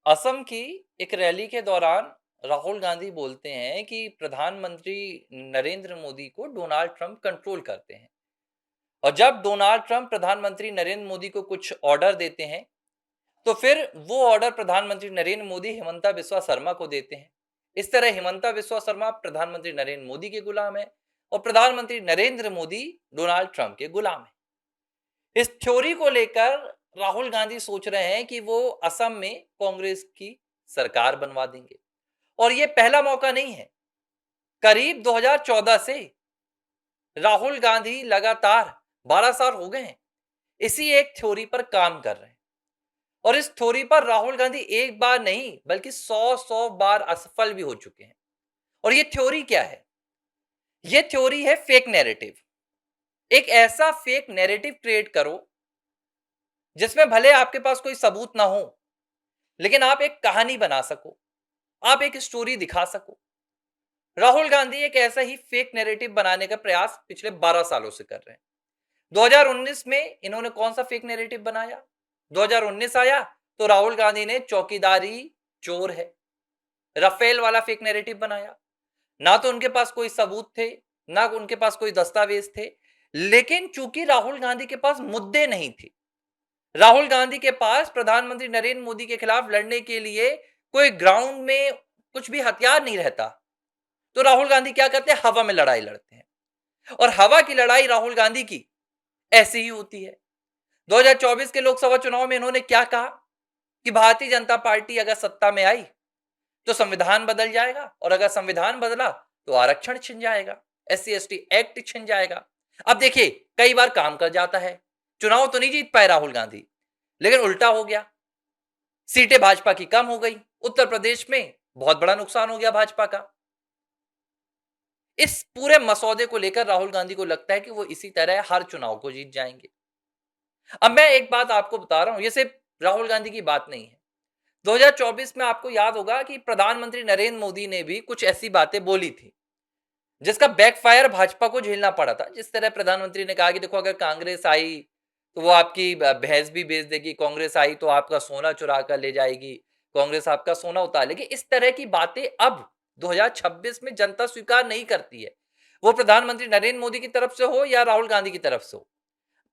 असम की एक रैली के दौरान राहुल गांधी बोलते हैं कि प्रधानमंत्री नरेंद्र मोदी को डोनाल्ड ट्रंप कंट्रोल करते हैं। और जब डोनाल्ड ट्रंप प्रधानमंत्री नरेंद्र मोदी को कुछ ऑर्डर देते हैं तो फिर वो ऑर्डर प्रधानमंत्री नरेंद्र मोदी हिमंता बिस्वा शर्मा को देते हैं। इस तरह हिमंता बिस्वा शर्मा प्रधानमंत्री नरेंद्र मोदी के गुलाम है और प्रधानमंत्री नरेंद्र मोदी डोनाल्ड ट्रंप के गुलाम है। इस थ्योरी को लेकर राहुल गांधी सोच रहे हैं कि वो असम में कांग्रेस की सरकार बनवा देंगे। और ये पहला मौका नहीं है। करीब 2014 से राहुल गांधी लगातार 12 साल हो गए हैं इसी एक थ्योरी पर काम कर रहे हैं। और इस थ्योरी पर राहुल गांधी एक बार नहीं बल्कि 100 बार असफल भी हो चुके हैं। और ये थ्योरी क्या है? ये थ्योरी है फेक नैरेटिव। एक ऐसा फेक नैरेटिव क्रिएट करो जिसमें भले आपके पास कोई सबूत ना हो, लेकिन आप एक कहानी बना सको, आप एक स्टोरी दिखा सको। राहुल गांधी एक ऐसा ही फेक नैरेटिव बनाने का प्रयास पिछले 12 सालों से कर रहे हैं। 2019 में इन्होंने कौन सा फेक नैरेटिव बनाया? 2019 आया तो राहुल गांधी ने चौकीदारी चोर है, राफेल वाला फेक नैरेटिव बनाया। ना तो उनके पास कोई सबूत थे, ना उनके पास कोई दस्तावेज थे, लेकिन चूंकि राहुल गांधी के पास मुद्दे नहीं थे, राहुल गांधी के पास प्रधानमंत्री नरेंद्र मोदी के खिलाफ लड़ने के लिए कोई ग्राउंड में कुछ भी हथियार नहीं रहता, तो राहुल गांधी क्या करते हैं? हवा में लड़ाई लड़ते हैं। और हवा की लड़ाई राहुल गांधी की ऐसी ही होती है। 2024 के लोकसभा चुनाव में इन्होंने क्या कहा कि भारतीय जनता पार्टी अगर सत्ता में आई तो संविधान बदल जाएगा, और अगर संविधान बदला तो आरक्षण छिन जाएगा, एससी एसटी एक्ट छिन जाएगा। अब देखिए, कई बार काम कर जाता है। चुनाव तो नहीं जीत पाए राहुल गांधी, लेकिन उल्टा हो गया, सीटें भाजपा की कम हो गई। उत्तर प्रदेश में बहुत बड़ा नुकसान हो गया भाजपा का। इस पूरे मसौदे को लेकर राहुल गांधी को लगता है कि वो इसी तरह हर चुनाव को जीत जाएंगे। अब मैं एक बात आपको बता रहा हूं, ये सिर्फ राहुल गांधी की बात नहीं है। 2024 में आपको याद होगा कि प्रधानमंत्री नरेंद्र मोदी ने भी कुछ ऐसी बातें बोली थी जिसका बैकफायर भाजपा को झेलना पड़ा था। जिस तरह प्रधानमंत्री ने कहा कि देखो, अगर कांग्रेस आई तो वो आपकी भैंस भी बेच देगी, कांग्रेस आई तो आपका सोना चुरा कर ले जाएगी, कांग्रेस आपका सोना उतार लेगी। इस तरह की बातें अब 2026 में जनता स्वीकार नहीं करती है, वो प्रधानमंत्री नरेंद्र मोदी की तरफ से हो या राहुल गांधी की तरफ से हो।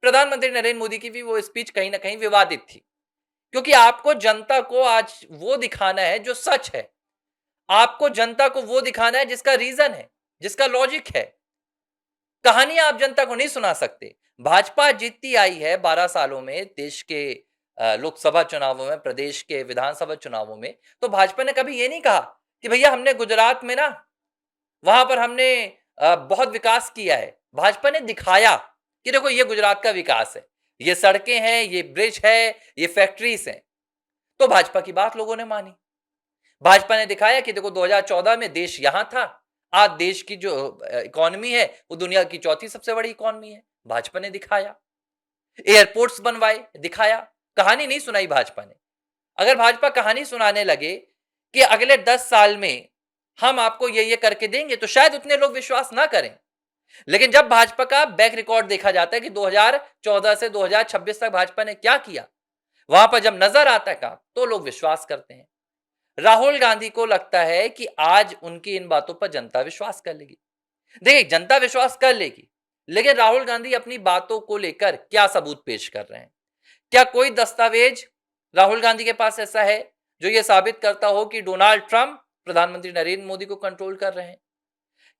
प्रधानमंत्री नरेंद्र मोदी की भी वो स्पीच कहीं ना कहीं विवादित थी, क्योंकि आपको जनता को आज वो दिखाना है जो सच है। आपको जनता को वो दिखाना है जिसका रीजन है, जिसका लॉजिक है। कहानियां आप जनता को नहीं सुना सकते। भाजपा जीतती आई है 12 सालों में देश के लोकसभा चुनावों में, प्रदेश के विधानसभा चुनावों में। तो भाजपा ने कभी ये नहीं कहा कि भैया हमने गुजरात में ना, वहां पर हमने बहुत विकास किया है। भाजपा ने दिखाया कि देखो, ये गुजरात का विकास है, ये सड़कें हैं, ये ब्रिज है, ये फैक्ट्रीज हैं। तो भाजपा की बात लोगों ने मानी। भाजपा ने दिखाया कि देखो, 2014 में देश यहां था, आज देश की जो इकोनॉमी है वो दुनिया की चौथी सबसे बड़ी इकोनॉमी है। भाजपा ने दिखाया। एयरपोर्ट्स बनवाए, दिखाया। कहानी नहीं सुनाई भाजपा ने। अगर भाजपा कहानी सुनाने लगे कि अगले 10 साल में हम आपको ये करके देंगे, तो शायद उतने लोग विश्वास ना करें। लेकिन जब भाजपा का बैक रिकॉर्ड देखा जाता है कि 2014 से 2026 तक भाजपा ने क्या किया, वहां पर जब नजर आता है काम, तो लोग विश्वास करते हैं। राहुल गांधी को लगता है कि आज उनकी इन बातों पर जनता विश्वास कर लेगी। देखिए, जनता विश्वास कर लेगी, लेकिन राहुल गांधी अपनी बातों को लेकर क्या सबूत पेश कर रहे हैं? क्या कोई दस्तावेज राहुल गांधी के पास ऐसा है जो यह साबित करता हो कि डोनाल्ड ट्रंप प्रधानमंत्री नरेंद्र मोदी को कंट्रोल कर रहे हैं?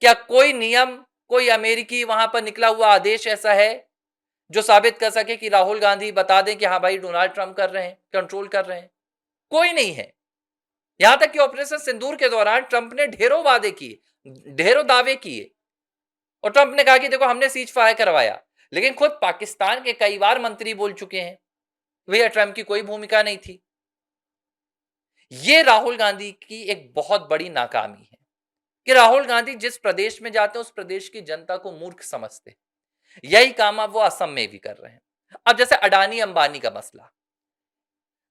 क्या कोई नियम, कोई अमेरिकी वहां पर निकला हुआ आदेश ऐसा है जो साबित कर सके कि राहुल गांधी बता दें कि हाँ भाई, डोनाल्ड ट्रंप कर रहे हैं, कंट्रोल कर रहे हैं? कोई नहीं है। यहां तक कि ऑपरेशन सिंदूर के दौरान ट्रंप ने ढेरों वादे किए, ढेरों दावे किए, और ट्रंप ने कहा कि देखो, हमने सीज फायर करवाया। लेकिन खुद पाकिस्तान के कई बार मंत्री बोल चुके हैं भैया, ट्रंप की कोई भूमिका नहीं थी। ये राहुल गांधी की एक बहुत बड़ी नाकामी है कि राहुल गांधी जिस प्रदेश में जाते हैं उस प्रदेश की जनता को मूर्ख समझते हैं। यही काम अब वो असम में भी कर रहे हैं। अब जैसे अडानी अंबानी का मसला,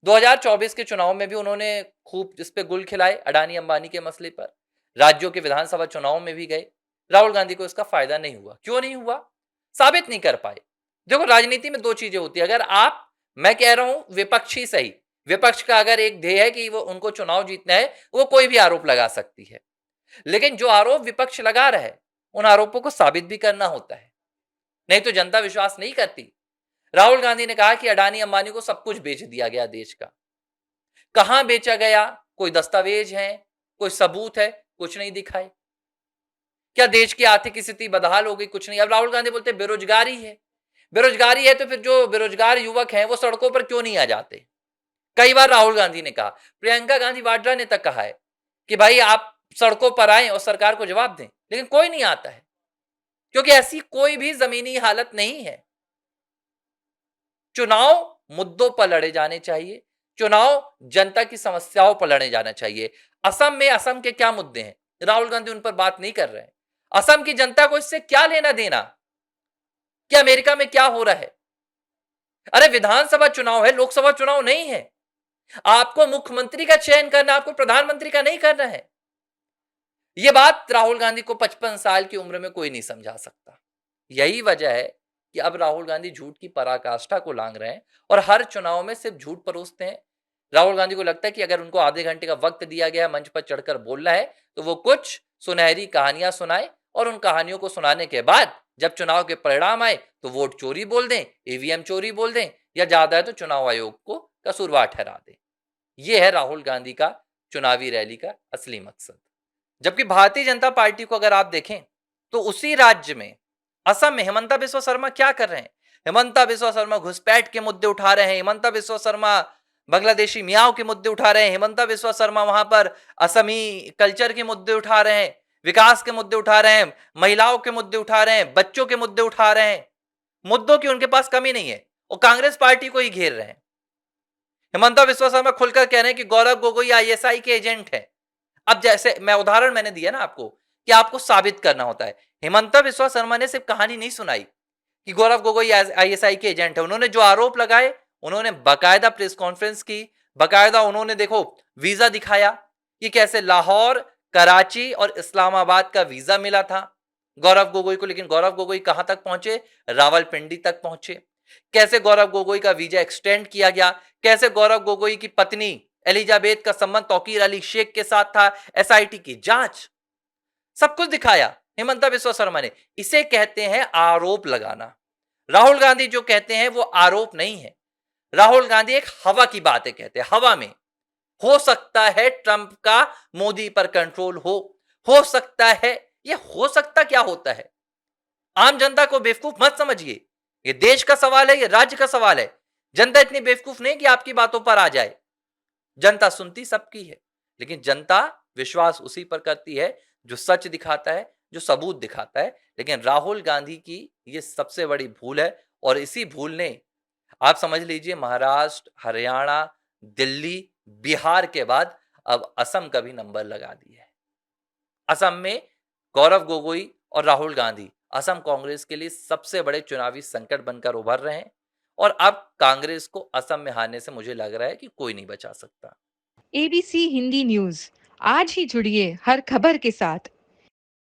2024 के चुनाव में भी उन्होंने खूब इस पे गुल खिलाए अडानी अंबानी के मसले पर। राज्यों के विधानसभा चुनाव में भी गए। राहुल गांधी को इसका फायदा नहीं हुआ। क्यों नहीं हुआ? साबित नहीं कर पाए। देखो, राजनीति में दो चीजें होती है। अगर आप, मैं कह रहा हूं विपक्षी सही, विपक्ष का अगर एक ध्येय है कि वो उनको चुनाव जीतना है, वो कोई भी आरोप लगा सकती है। लेकिन जो आरोप विपक्ष लगा रहा है, उन आरोपों को साबित भी करना होता है, नहीं तो जनता विश्वास नहीं करती। राहुल गांधी ने कहा कि अडानी अंबानी को सब कुछ बेच दिया गया देश का। कहां बेचा गया? कोई दस्तावेज है, कोई सबूत है? कुछ नहीं दिखाए। क्या देश की आर्थिक स्थिति बदहाल हो गई? कुछ नहीं। अब राहुल गांधी बोलते बेरोजगारी है। बेरोजगारी है तो फिर जो बेरोजगार युवक हैं वो सड़कों पर क्यों नहीं आ जाते? कई बार राहुल गांधी ने कहा, प्रियंका गांधी वाड्रा ने तक कहा है कि भाई आप सड़कों पर आए और सरकार को जवाब दें, लेकिन कोई नहीं आता है, क्योंकि ऐसी कोई भी जमीनी हालत नहीं है। चुनाव मुद्दों पर लड़े जाने चाहिए, चुनाव जनता की समस्याओं पर लड़े जाना चाहिए। असम में असम के क्या मुद्दे हैं, राहुल गांधी उन पर बात नहीं कर रहे हैं। असम की जनता को इससे क्या लेना देना कि अमेरिका में क्या हो रहा है? अरे विधानसभा चुनाव है, लोकसभा चुनाव नहीं है। आपको मुख्यमंत्री का चयन करना, आपको प्रधानमंत्री का नहीं करना है। यह बात राहुल गांधी को 55 साल की उम्र में कोई नहीं समझा सकता। यही वजह है कि अब राहुल गांधी झूठ की पराकाष्ठा को लांघ रहे हैं और हर चुनाव में सिर्फ झूठ परोसते हैं। राहुल गांधी को लगता है कि अगर उनको आधे घंटे का वक्त दिया गया मंच पर चढ़कर बोलना है तो वो कुछ सुनहरी कहानियां सुनाए और उन कहानियों को सुनाने के बाद जब चुनाव के परिणाम आए तो वोट चोरी बोल दें, ईवीएम चोरी बोल दें, या ज्यादा है तो चुनाव आयोग को कसूरवार ठहरा दें। यह है राहुल गांधी का चुनावी रैली का असली मकसद। जबकि भारतीय जनता पार्टी को अगर आप देखें तो उसी राज्य में असम में हिमंता बिस्वा शर्मा क्या कर रहे हैं? हिमंता बिस्वा शर्मा घुसपैठ के मुद्दे उठा रहे हैं, हिमंता बिस्वा शर्मा बांग्लादेशी मियाओं के मुद्दे उठा रहे हैं, हिमंता बिस्वा शर्मा वहां पर असमी कल्चर के मुद्दे उठा रहे हैं, विकास के मुद्दे उठा रहे हैं, महिलाओं के मुद्दे उठा रहे हैं, बच्चों के मुद्दे उठा रहे हैं। मुद्दों की उनके पास कमी नहीं है और कांग्रेस पार्टी को ही घेर रहे हैं। हिमंता बिस्वा शर्मा खुलकर कह रहे हैं कि गौरव गोगोई आईएसआई के एजेंट है। अब जैसे मैं उदाहरण मैंने दिया ना आपको कि आपको साबित करना होता है। हिमंता बिस्वा शर्मा ने सिर्फ कहानी नहीं सुनाई कि गौरव गोगोई आईएसआई के एजेंट है। उन्होंने जो आरोप लगाए, उन्होंने बाकायदा प्रेस कॉन्फ्रेंस की, बाकायदा उन्होंने देखो वीजा दिखाया कि कैसे लाहौर, कराची और इस्लामाबाद का वीजा मिला था गौरव गोगोई को। लेकिन गौरव गोगोई कहां तक पहुंचे? रावलपिंडी तक पहुंचे। कैसे गौरव गोगोई का वीजा एक्सटेंड किया गया, कैसे गौरव गोगोई की पत्नी एलिजाबेथ का संबंध तौकीर अली शेख के साथ था, एसआईटी की जांच, सब कुछ दिखाया हिमंता बिस्वा शर्मा ने। इसे कहते हैं आरोप लगाना। राहुल गांधी जो कहते हैं वो आरोप नहीं है। राहुल गांधी एक हवा की बातें कहते हैं। हवा में हो सकता है ट्रंप का मोदी पर कंट्रोल हो सकता है। ये हो सकता क्या होता है? आम जनता को बेवकूफ मत समझिए। ये देश का सवाल है, ये राज्य का सवाल है। जनता इतनी बेवकूफ नहीं कि आपकी बातों पर आ जाए। जनता सुनती सबकी है, लेकिन जनता विश्वास उसी पर करती है जो सच दिखाता है, जो सबूत दिखाता है। लेकिन राहुल गांधी की ये सबसे बड़ी भूल है और इसी भूल ने, आप समझ लीजिए, महाराष्ट्र, हरियाणा, दिल्ली, बिहार के बाद अब असम का भी नंबर लगा दिया है। असम में गौरव गोगोई और राहुल गांधी असम कांग्रेस के लिए सबसे बड़े चुनावी संकट बनकर उभर रहे हैं और अब कांग्रेस को असम में हारने से मुझे लग रहा है कि कोई नहीं बचा सकता। एबीसी हिंदी न्यूज, आज ही जुड़िए हर खबर के साथ।